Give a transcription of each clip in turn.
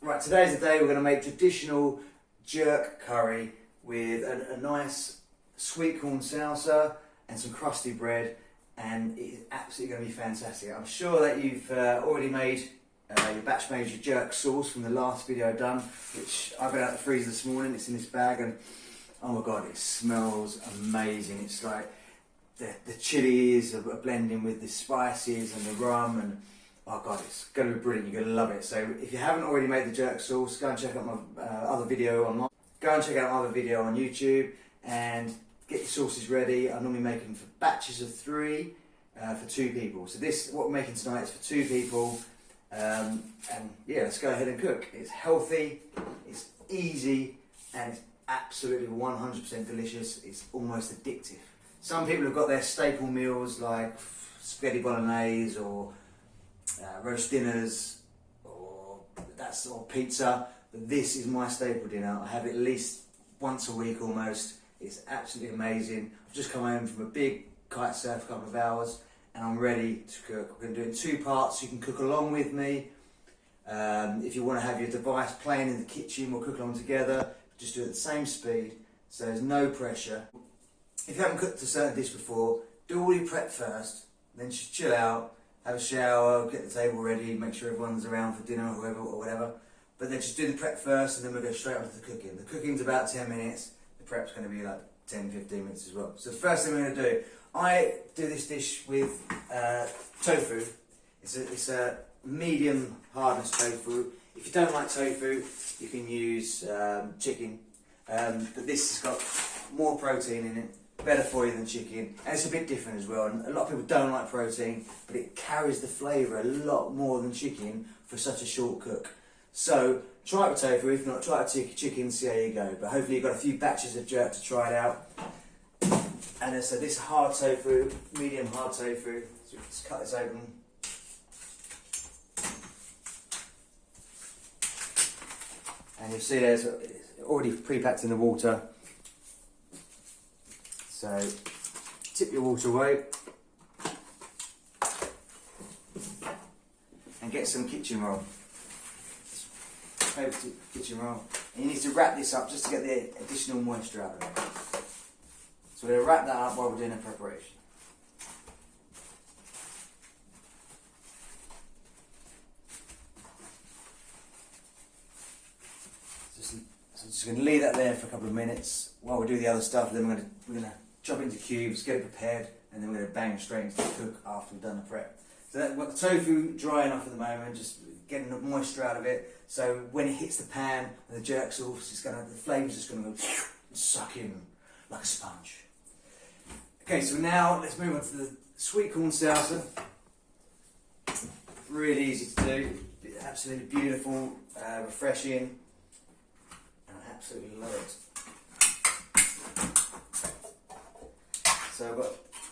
Right, today's the day we're going to make traditional jerk curry with a nice sweet corn salsa and some crusty bread, and it's absolutely going to be fantastic. I'm sure that you've already made your batch made your jerk sauce from the last video I've done, which I've got out of the freezer this morning. It's in this bag, and oh my god, it smells amazing. It's like the chilies are blending with the spices and the rum, and oh god, it's going to be brilliant. You're going to love it. So if you haven't already made the jerk sauce, go and check out my other video online. Go and check out my other video on YouTube and get your sauces ready. I normally make them for batches of 3 for 2 people. So this, what we're making tonight, is for 2 people. And yeah, let's go ahead and cook. It's healthy, it's easy, and it's absolutely 100% delicious. It's almost addictive. Some people have got their staple meals like spaghetti bolognese or roast dinners or pizza, but this is my staple dinner. I have it at least once a week almost. It's absolutely amazing. I've just come home from a big kite surf, a couple of hours, and I'm ready to cook. We're going to do it in 2 parts. You can cook along with me. If you want to have your device playing in the kitchen, we'll cook along together. Just do it at the same speed, so there's no pressure. If you haven't cooked a certain dish before, do all your prep first, then just chill out, have a shower, get the table ready, make sure everyone's around for dinner or whatever. But then just do the prep first, and then we'll go straight on to the cooking. The cooking's about 10 minutes. The prep's going to be like 10-15 minutes as well. So the first thing we're going to do, I do this dish with tofu. It's a medium hardness tofu. If you don't like tofu, you can use chicken. But this has got more protein in it, better for you than chicken, and it's a bit different as well. And a lot of people don't like protein, but it carries the flavour a lot more than chicken for such a short cook. So try it with tofu. If not, try it with chicken, see how you go. But hopefully you've got a few batches of jerk to try it out. And so this hard tofu, medium hard tofu. So let's cut this open. And you'll see there's already pre-packed in the water. So tip your water away and get some kitchen roll. Paper kitchen roll. And you need to wrap this up just to get the additional moisture out of it. So we're going to wrap that up while we're doing the preparation. So I'm just going to leave that there for a couple of minutes while we do the other stuff. Then we're going to chop into cubes, get it prepared, and then we're going to bang straight into the cook after we've done the prep. So we've got the tofu dry enough at the moment, just getting the moisture out of it. So when it hits the pan and the jerk sauce, the flavour's just going to go suck in like a sponge. Okay, so now let's move on to the sweet corn salsa. Really easy to do, absolutely beautiful, refreshing, and I absolutely love it. So I've got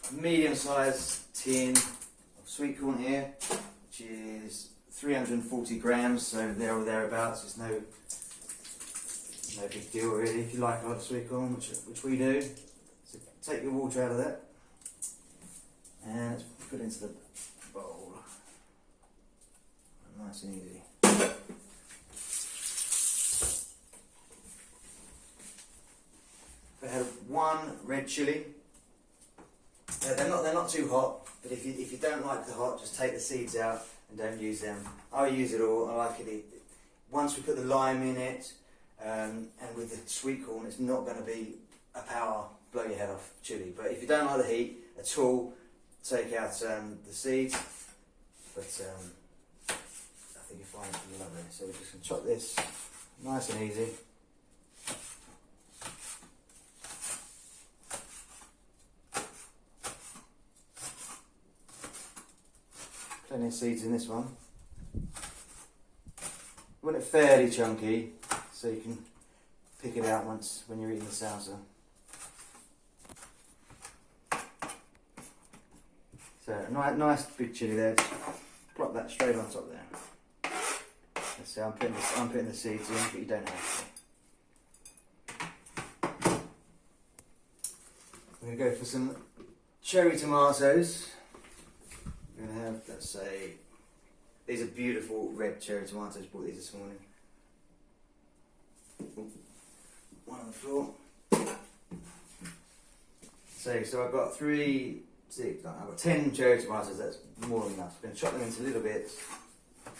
a medium-sized tin of sweet corn here, which is 340 grams, so there or thereabouts. It's no big deal really if you like a lot of sweet corn, which we do. So take your water out of that and let's put it into the bowl. Nice and easy. I had 1 red chilli. They're not too hot, but if you don't like the hot, just take the seeds out and don't use them. I use it all. I like it. Once we put the lime in it, and with the sweet corn, it's not going to be a power blow your head off chili. But if you don't like the heat at all, take out the seeds. But I think you'll find it lovely. So we're just going to chop this nice and easy. Plenty of seeds in this one. We want it fairly chunky so you can pick it out when you're eating the salsa. So a nice big chilli there. Just plop that straight on top there. Let's see, I'm putting the seeds in, but you don't have to. We're going to go for some cherry tomatoes. We're going to have, let's say, these are beautiful red cherry tomatoes. Bought these this morning. one on the floor. So I've got 3, 6, no, I've got 10 cherry tomatoes, that's more than enough. I'm going to chop them into little bits. You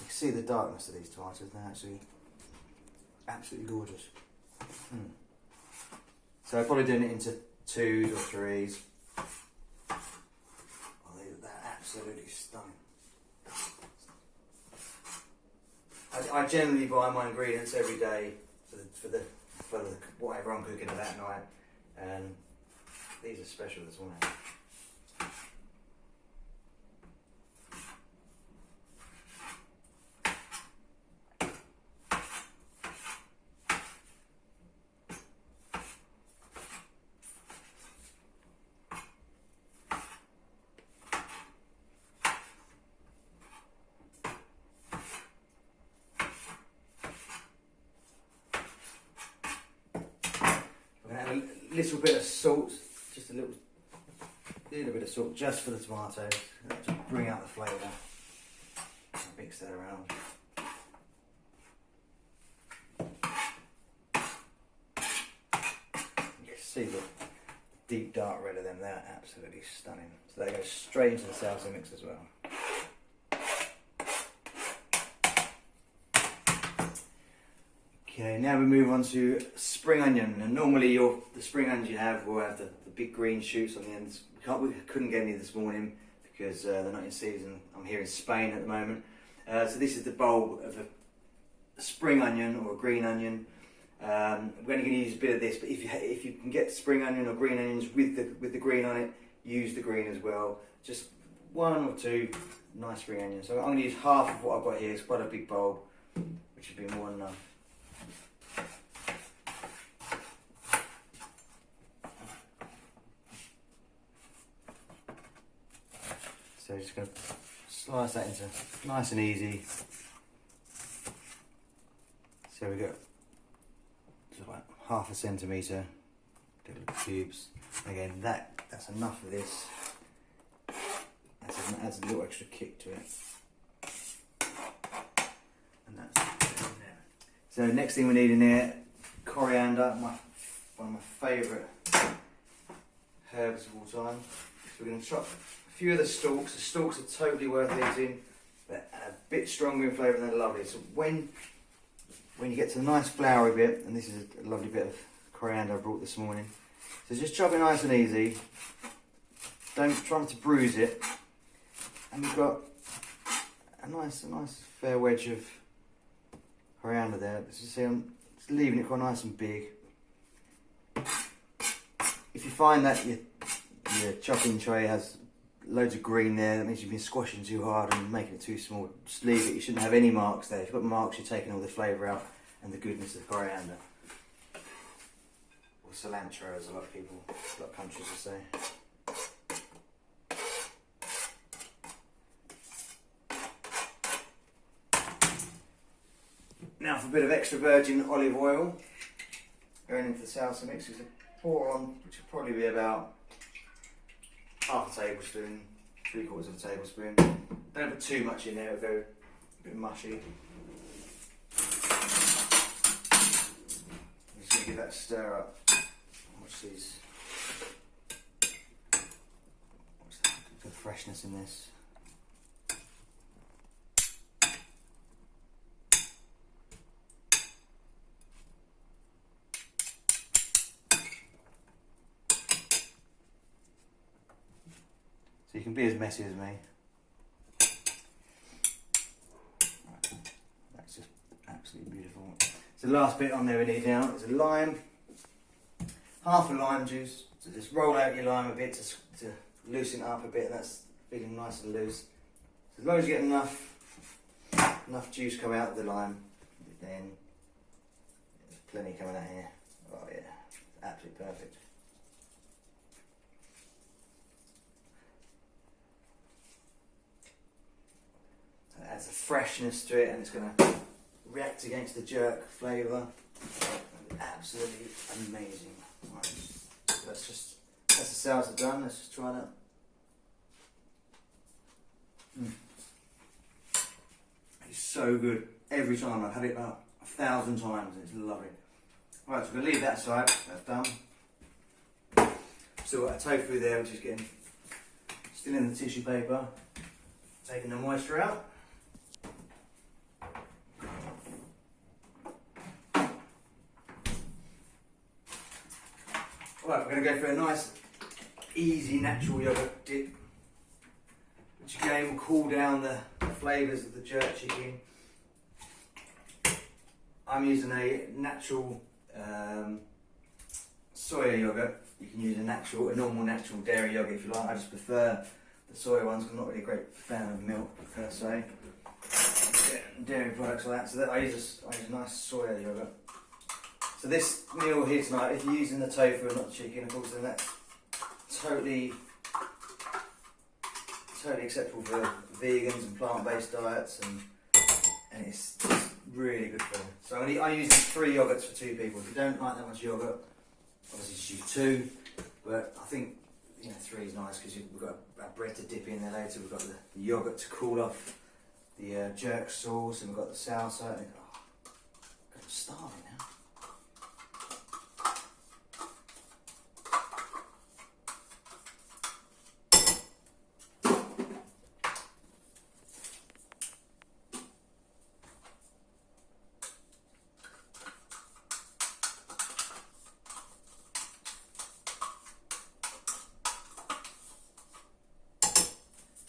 can see the darkness of these tomatoes, they're actually absolutely gorgeous. So I'm probably doing it into 2s or 3s. Oh, they're absolutely stunning. I generally buy my ingredients every day for the whatever I'm cooking at that night, and these are special this morning. Little bit of salt, just a little bit of salt just for the tomatoes, to bring out the flavour. Mix that around. You can see the deep dark red of them, they're absolutely stunning. So they go straight into the salsa mix as well. Okay, now we move on to spring onion, and normally the spring onions you have will have the big green shoots on the ends. We couldn't get any this morning because they're not in season. I'm here in Spain at the moment. So this is the bulb of a spring onion or a green onion. We're only going to use a bit of this, but if you can get spring onion or green onions with the green on it, use the green as well. Just 1 or 2 nice spring onions. So I'm going to use half of what I've got here. It's quite a big bulb, which should be more than enough. So just going to slice that into nice and easy. So we got about 1/2 centimetre little cubes. Again, that's enough of this. Adds a little extra kick to it. And that's it. So next thing we need in here, coriander, one of my favourite herbs of all time. So we're going to chop a few of the stalks. The stalks are totally worth eating. They're a bit stronger in flavour and they're lovely. So when you get to the nice floury bit, and this is a lovely bit of coriander I brought this morning. So just chop it nice and easy. Don't try not to bruise it. And we've got a nice fair wedge of coriander there. As you see, I'm just leaving it quite nice and big. If you find that your chopping tray has loads of green there, that means you've been squashing too hard and making it too small. Just leave it. You shouldn't have any marks there. If you've got marks, you're taking all the flavour out and the goodness of coriander. Or cilantro, as a lot of countries will say. Now for a bit of extra virgin olive oil going into the salsa mix. Just pour on, which will probably be about 1/2 tablespoon, 3/4 of a tablespoon. Don't put too much in there, it'll go a bit mushy. I'm just going to give that a stir up. Watch these. Watch the freshness in this. So you can be as messy as me. That's just absolutely beautiful. So the last bit on there we need now is a lime. 1/2 a lime juice. So just roll out your lime a bit to loosen it up a bit. That's feeling nice and loose. So as long as you get enough juice come out of the lime, then there's plenty coming out here. Oh yeah, absolutely perfect. It adds a freshness to it and it's going to react against the jerk flavour. Absolutely amazing. Right. So that's the salsa done. Let's just try that. It's so good. Every time I've had it about 1,000 times. It's lovely. Right, so we're going to leave that aside. That's done. Still got a tofu there, which is getting still in the tissue paper. Taking the moisture out. Right, we're going to go for a nice, easy, natural yogurt dip, which again will cool down the flavours of the jerk chicken. I'm using a natural soya yogurt. You can use a normal natural dairy yogurt if you like. I just prefer the soya ones. I'm not really a great fan of milk per se. Yeah, dairy products like that. So I use a nice soya yogurt. So this meal here tonight, if you're using the tofu and not the chicken, of course, then that's totally acceptable for vegans and plant-based diets, and it's really good for them. So I'm using 3 yogurts for 2 people. If you don't like that much yogurt, obviously just use 2. But I think 3 is nice because we've got our bread to dip in there later. We've got the yogurt to cool off the jerk sauce, and we've got the salsa. And, I'm starving now.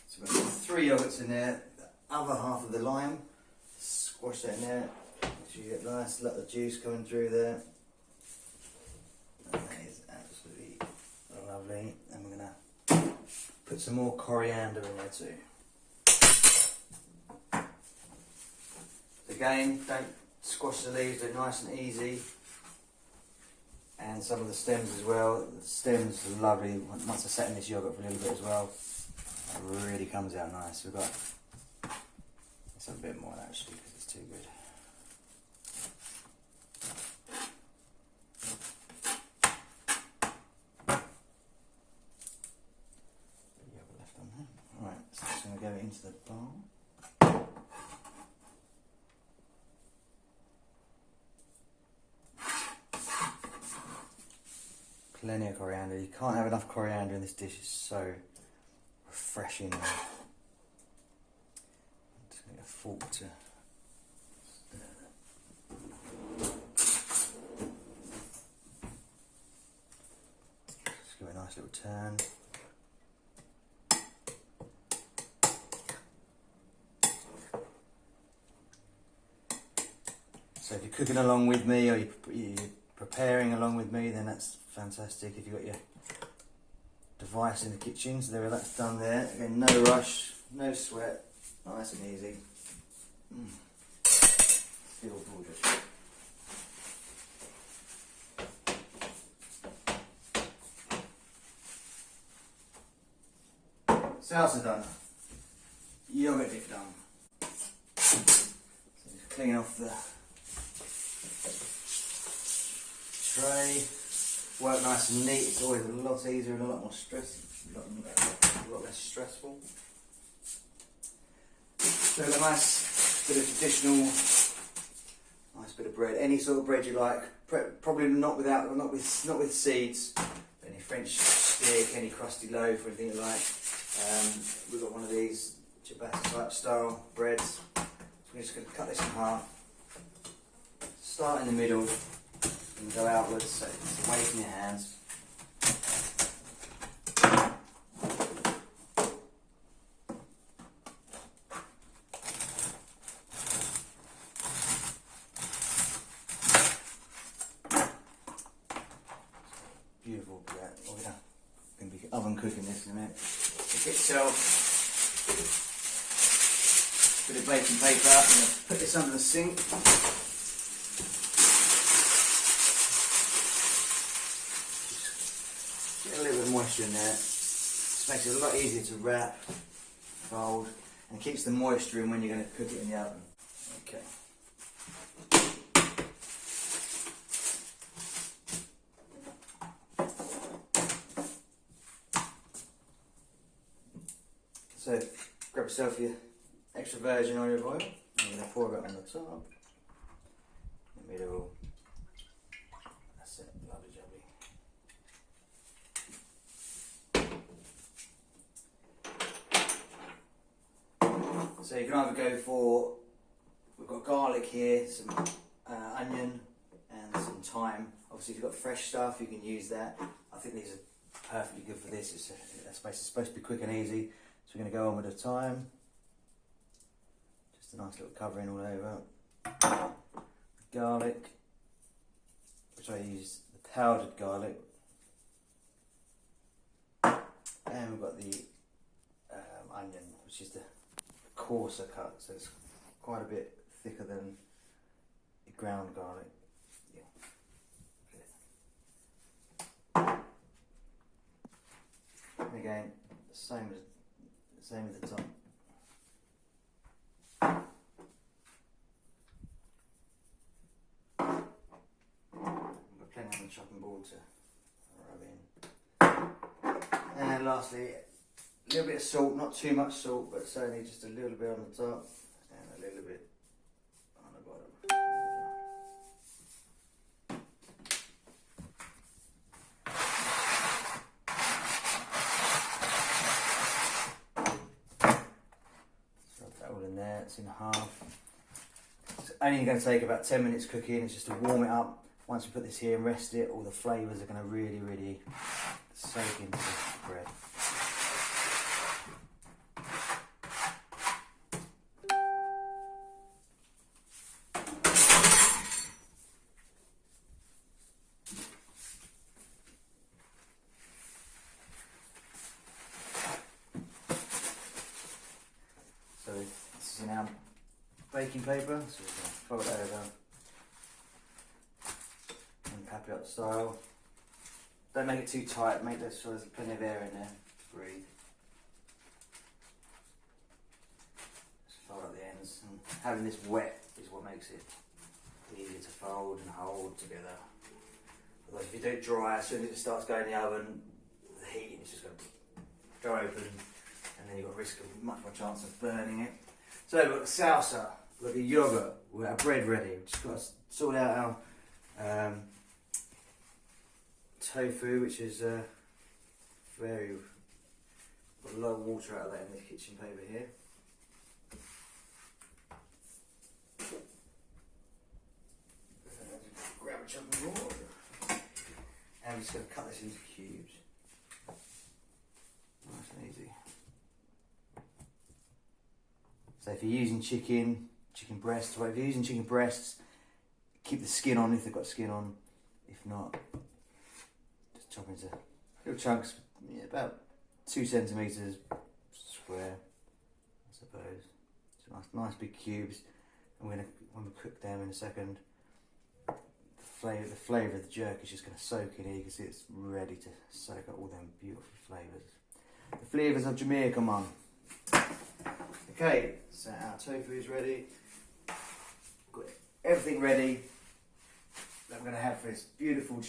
So we've got 3 yogurts in there, the other half of the lime, squash that in there, make sure you get a nice lot of juice coming through there. And that is absolutely lovely. And we're going to put some more coriander in there too. Again, don't squash the leaves, do it nice and easy. And some of the stems as well. The stems are lovely. Once I set in this yogurt for a little bit as well, it really comes out nice. We've got a bit more actually because it's too good. Yogurt left on there. Alright, so I'm just going to go into the bowl. Plenty of coriander. You can't have enough coriander in this dish. It's so refreshing. I'm just going to get a fork to just give it a nice little turn. So if you're cooking along with me, or you're preparing along with me, then that's fantastic. If you've got your device in the kitchen, so there, that's done there. Again, no rush, no sweat, nice and easy. Still gorgeous. Salsa done. Yogurt dip done. So just clean off the tray. Work nice and neat. It's always a lot easier and a lot more a lot less stressful. So a nice bit of traditional, nice bit of bread. Any sort of bread you like. Probably not with seeds. Any French stick, any crusty loaf, or anything you like. We've got one of these ciabatta type style breads. So we're just going to cut this in half. Start in the middle and go outwards, so it's away from your hands. Beautiful bread. Oh yeah, going to be oven cooking this in a minute. So get yourself a bit of baking paper. I'm going to put this under the sink. Get a little bit of moisture in there. This makes it a lot easier to wrap, fold, and keeps the moisture in when you're going to cook it in the oven. Okay. So grab yourself your extra virgin olive oil. I'm going to pour it on the top. middle. That's it, lovely jubbly. So you can either go for, we've got garlic here, some onion and some thyme. Obviously if you've got fresh stuff you can use that. I think these are perfectly good for this. It's supposed to be quick and easy. So we're going to go on with the thyme. Just a nice little covering all over. Garlic, which I use the powdered garlic. And we've got the onion, which is the coarser cut, so it's quite a bit thicker than the ground garlic. Yeah. And again, same as the top. I've got plenty on the chopping board to rub in. And lastly, a little bit of salt, not too much salt, but certainly just a little bit on the top and a little bit on the bottom. Rub that all in there, it's in half. It's only going to take about 10 minutes cooking, it's just to warm it up. Once we put this here and rest it, all the flavours are going to really soak into the bread. So this is in our baking paper, so we're going to fold it over and cap it up style. Don't make it too tight, make sure there's plenty of air in there to breathe. Just fold up the ends, and having this wet is what makes it easier to fold and hold together. Otherwise if you do it dry, as soon as it starts going in the oven, the heat is just going to go open, and then you've got risk of much more chance of burning it. So we've got the salsa, we've got the yogurt, we've got our bread ready. We've just got to sort out our tofu, which is got a lot of water out of that in the kitchen paper here. Grab a chopping board, and I'm just going to cut this into cubes. Nice and easy. So if you're using chicken breasts, well, if you're using chicken breasts, keep the skin on if they've got skin on. If not, just chop into little chunks, yeah, about 2 centimetres square, I suppose. So nice big cubes. And when we cook them in a second, the flavour of the jerk is just going to soak in here. You can see it's ready to soak up all them beautiful flavours. The flavours of Jamaica, man. Okay, so our tofu is ready. Got everything ready that I'm going to have for this beautiful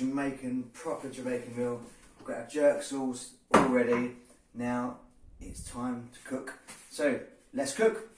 proper Jamaican meal. We've got our jerk sauce all ready. Now it's time to cook. So let's cook.